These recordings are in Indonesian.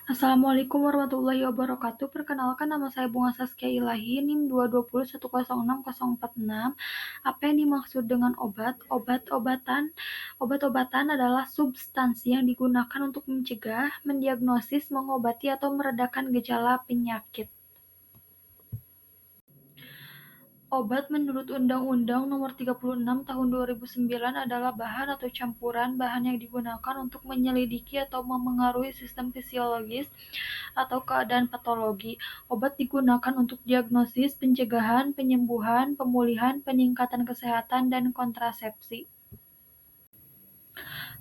Assalamualaikum warahmatullahi wabarakatuh. Perkenalkan, nama saya Bunga Saskia Ilahi, NIM 220106046. Apa yang dimaksud dengan obat? Obat-obatan adalah substansi yang digunakan untuk mencegah, mendiagnosis, mengobati, atau meredakan gejala penyakit. Obat menurut Undang-Undang Nomor 36 Tahun 2009 adalah bahan atau campuran bahan yang digunakan untuk menyelidiki atau memengaruhi sistem fisiologis atau keadaan patologi. Obat digunakan untuk diagnosis, pencegahan, penyembuhan, pemulihan, peningkatan kesehatan, dan kontrasepsi.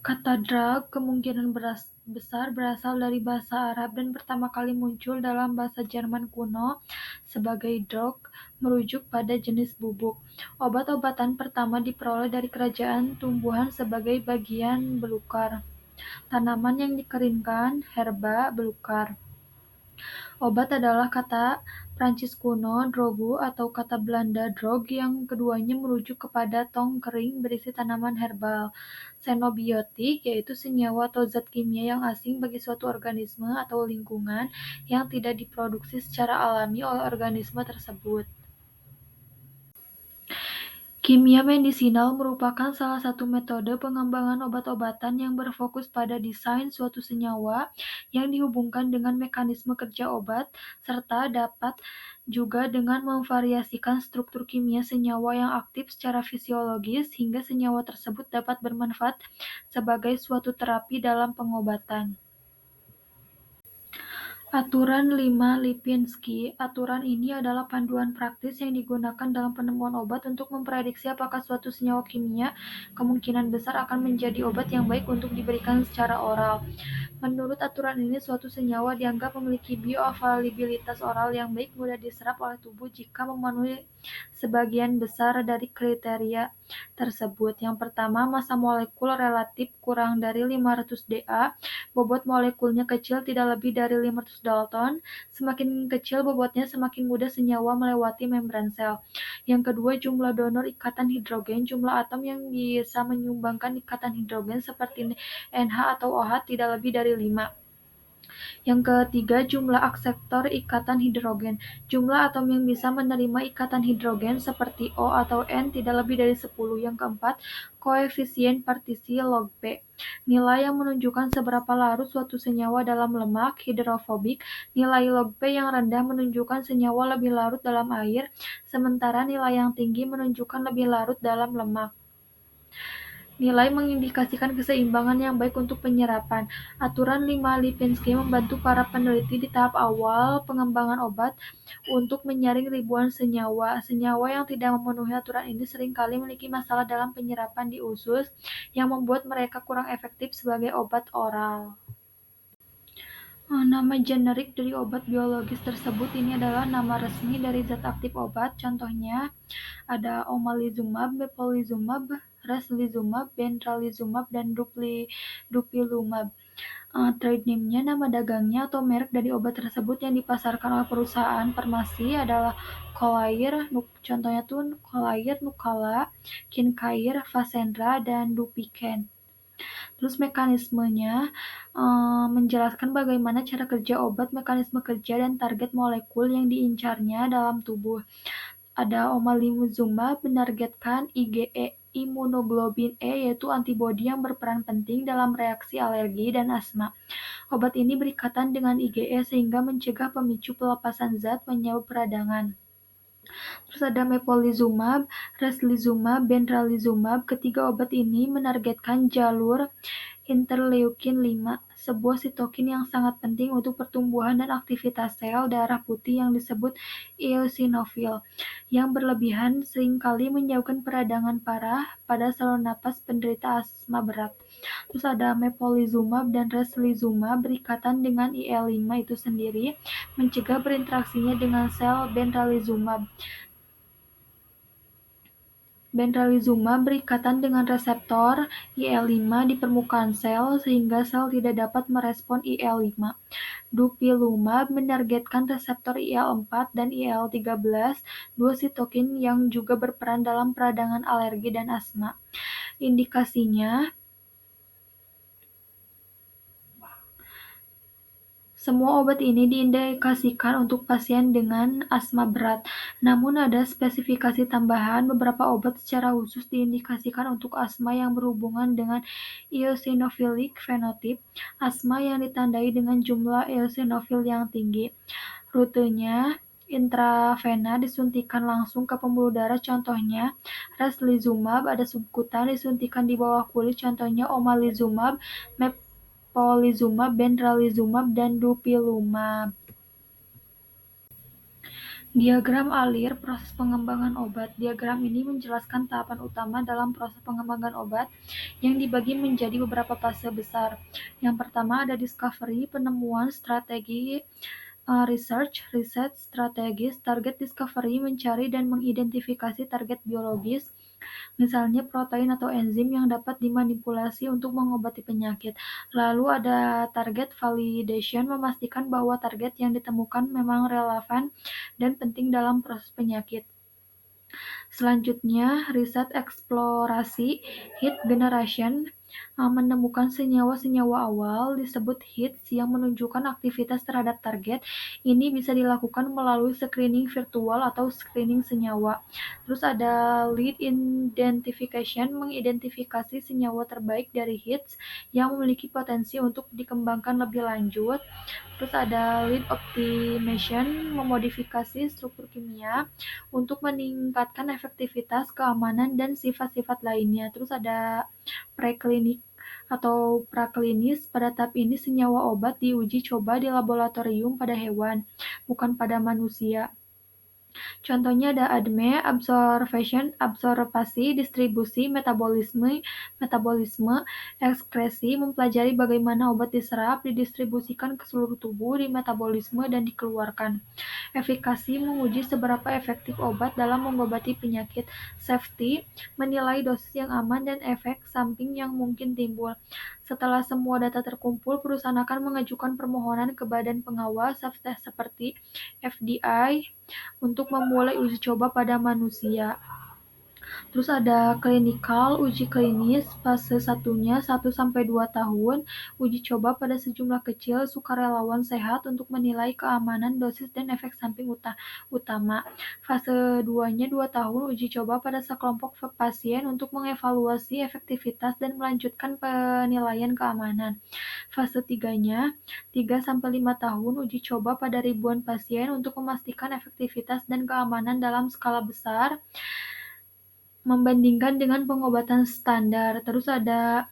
Kata drug kemungkinan besar berasal dari bahasa Arab dan pertama kali muncul dalam bahasa Jerman kuno sebagai drog, merujuk pada jenis bubuk. Obat-obatan pertama diperoleh dari kerajaan tumbuhan sebagai bagian belukar. Tanaman yang dikeringkan, herba, belukar. Obat adalah kata Prancis kuno "drogu" atau kata Belanda "drog" yang keduanya merujuk kepada tong kering berisi tanaman herbal. Xenobiotik yaitu senyawa atau zat kimia yang asing bagi suatu organisme atau lingkungan yang tidak diproduksi secara alami oleh organisme tersebut. Kimia medisinal merupakan salah satu metode pengembangan obat-obatan yang berfokus pada desain suatu senyawa yang dihubungkan dengan mekanisme kerja obat, serta dapat juga dengan memvariasikan struktur kimia senyawa yang aktif secara fisiologis hingga senyawa tersebut dapat bermanfaat sebagai suatu terapi dalam pengobatan. Aturan 5 Lipinski. Aturan ini adalah panduan praktis yang digunakan dalam penemuan obat untuk memprediksi apakah suatu senyawa kimia kemungkinan besar akan menjadi obat yang baik untuk diberikan secara oral. Menurut aturan ini, suatu senyawa dianggap memiliki bioavailabilitas oral yang baik, mudah diserap oleh tubuh jika memenuhi sebagian besar dari kriteria tersebut. Yang pertama, massa molekul relatif kurang dari 500 Da, bobot molekulnya kecil tidak lebih dari 500 Dalton. Semakin kecil bobotnya, semakin mudah senyawa melewati membran sel. Yang kedua, jumlah donor ikatan hidrogen, jumlah atom yang bisa menyumbangkan ikatan hidrogen seperti NH atau OH tidak lebih dari 5. Yang ketiga, jumlah akseptor ikatan hidrogen. Jumlah atom yang bisa menerima ikatan hidrogen seperti O atau N tidak lebih dari 10. Yang keempat, koefisien partisi log P. Nilai yang menunjukkan seberapa larut suatu senyawa dalam lemak hidrofobik. Nilai log P yang rendah menunjukkan senyawa lebih larut dalam air, sementara nilai yang tinggi menunjukkan lebih larut dalam lemak. Nilai mengindikasikan keseimbangan yang baik untuk penyerapan. Aturan 5 Lipinski membantu para peneliti di tahap awal pengembangan obat untuk menyaring ribuan senyawa. Senyawa yang tidak memenuhi aturan ini seringkali memiliki masalah dalam penyerapan di usus yang membuat mereka kurang efektif sebagai obat oral. Nama generik dari obat biologis tersebut ini adalah nama resmi dari zat aktif obat. Contohnya ada omalizumab, mepolizumab, racemizumab, benralizumab, dan dupilumab. Trade name-nya, nama dagangnya atau merek dari obat tersebut yang dipasarkan oleh perusahaan farmasi adalah Colair, contohnya tuh Colair, Nucala, Kincaid, Fasenra, dan Dupicent. Terus mekanismenya menjelaskan bagaimana cara kerja obat, mekanisme kerja, dan target molekul yang diincarnya dalam tubuh. Ada omalizumab menargetkan IgE, imunoglobulin E, yaitu antibodi yang berperan penting dalam reaksi alergi dan asma. Obat ini berikatan dengan IgE sehingga mencegah pemicu pelepasan zat penyebab peradangan. Terus ada mepolizumab, racemizumab, benralizumab. Ketiga obat ini menargetkan jalur interleukin 5, sebuah sitokin yang sangat penting untuk pertumbuhan dan aktivitas sel darah putih yang disebut eosinofil, yang berlebihan seringkali menyebabkan peradangan parah pada saluran napas penderita asma berat. Terus ada mepolizumab dan racemizumab berikatan dengan IL-5 itu sendiri, mencegah berinteraksinya dengan sel benralizumab. Benralizumab berikatan dengan reseptor IL-5 di permukaan sel sehingga sel tidak dapat merespon IL-5. Dupilumab menargetkan reseptor IL-4 dan IL-13, dua sitokin yang juga berperan dalam peradangan alergi dan asma. Indikasinya Semua obat ini diindikasikan untuk pasien dengan asma berat, namun ada spesifikasi tambahan. Beberapa obat secara khusus diindikasikan untuk asma yang berhubungan dengan eosinophilic phenotype, asma yang ditandai dengan jumlah eosinofil yang tinggi. Rutenya intravena disuntikan langsung ke pembuluh darah, contohnya raclizumab. Ada subkutan disuntikan di bawah kulit, contohnya omalizumab, mepolizumab, benralizumab, dan dupilumab. Diagram alir proses pengembangan obat. Diagram ini menjelaskan tahapan utama dalam proses pengembangan obat yang dibagi menjadi beberapa fase besar. Yang pertama ada discovery, penemuan, strategi, research, riset strategis. Target discovery mencari dan mengidentifikasi target biologis, misalnya protein atau enzim yang dapat dimanipulasi untuk mengobati penyakit. Lalu ada target validation, memastikan bahwa target yang ditemukan memang relevan dan penting dalam proses penyakit. Selanjutnya, riset eksplorasi, hit generation, menemukan senyawa-senyawa awal disebut hits yang menunjukkan aktivitas terhadap target. Ini bisa dilakukan melalui screening virtual atau screening senyawa. Terus ada lead identification, mengidentifikasi senyawa terbaik dari hits yang memiliki potensi untuk dikembangkan lebih lanjut. Terus ada lead optimization, memodifikasi struktur kimia untuk meningkatkan efektivitas, keamanan, dan sifat-sifat lainnya. Terus ada preklinik atau praklinis. Pada tahap ini senyawa obat diuji coba di laboratorium pada hewan, bukan pada manusia. Contohnya ada ADME, observasi, distribusi, metabolisme, ekskresi, mempelajari bagaimana obat diserap, didistribusikan ke seluruh tubuh, dimetabolisme, dan dikeluarkan. Efikasi, menguji seberapa efektif obat dalam mengobati penyakit. Safety, menilai dosis yang aman dan efek samping yang mungkin timbul. Setelah semua data terkumpul, perusahaan akan mengajukan permohonan ke badan pengawas seperti FDA untuk memulai uji coba pada manusia. Terus ada klinikal, uji klinis, fase satunya 1-2 tahun, uji coba pada sejumlah kecil sukarelawan sehat untuk menilai keamanan, dosis, dan efek samping utama. Fase 2-nya 2 tahun, uji coba pada sekelompok pasien untuk mengevaluasi efektivitas dan melanjutkan penilaian keamanan. Fase 3-nya 3-5 tahun, uji coba pada ribuan pasien untuk memastikan efektivitas dan keamanan dalam skala besar, membandingkan dengan pengobatan standar. Terus ada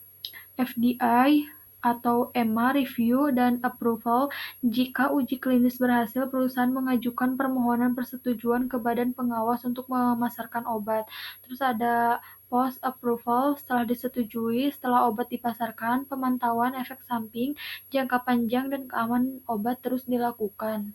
FDA atau EMA review dan approval. Jika uji klinis berhasil, perusahaan mengajukan permohonan persetujuan ke badan pengawas untuk memasarkan obat. Terus ada post approval, setelah disetujui, setelah obat dipasarkan, pemantauan efek samping, jangka panjang, dan keamanan obat terus dilakukan.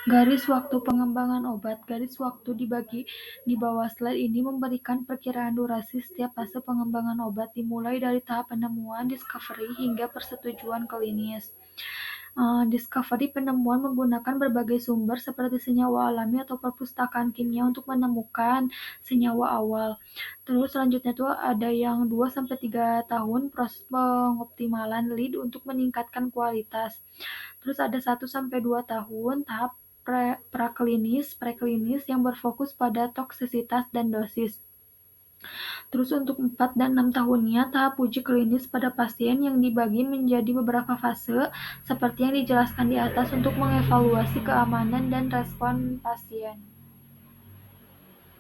Garis waktu pengembangan obat. Garis waktu dibagi di bawah slide ini memberikan perkiraan durasi setiap fase pengembangan obat, dimulai dari tahap penemuan, discovery, hingga persetujuan klinis. Discovery, penemuan menggunakan berbagai sumber seperti senyawa alami atau perpustakaan kimia untuk menemukan senyawa awal. Terus selanjutnya itu ada yang 2-3 tahun, proses pengoptimalan lead untuk meningkatkan kualitas. Terus ada 1-2 tahun, tahap preklinis yang berfokus pada toksisitas dan dosis. Terus untuk 4 dan 6 tahunnya, tahap uji klinis pada pasien yang dibagi menjadi beberapa fase, seperti yang dijelaskan di atas untuk mengevaluasi keamanan dan respon pasien.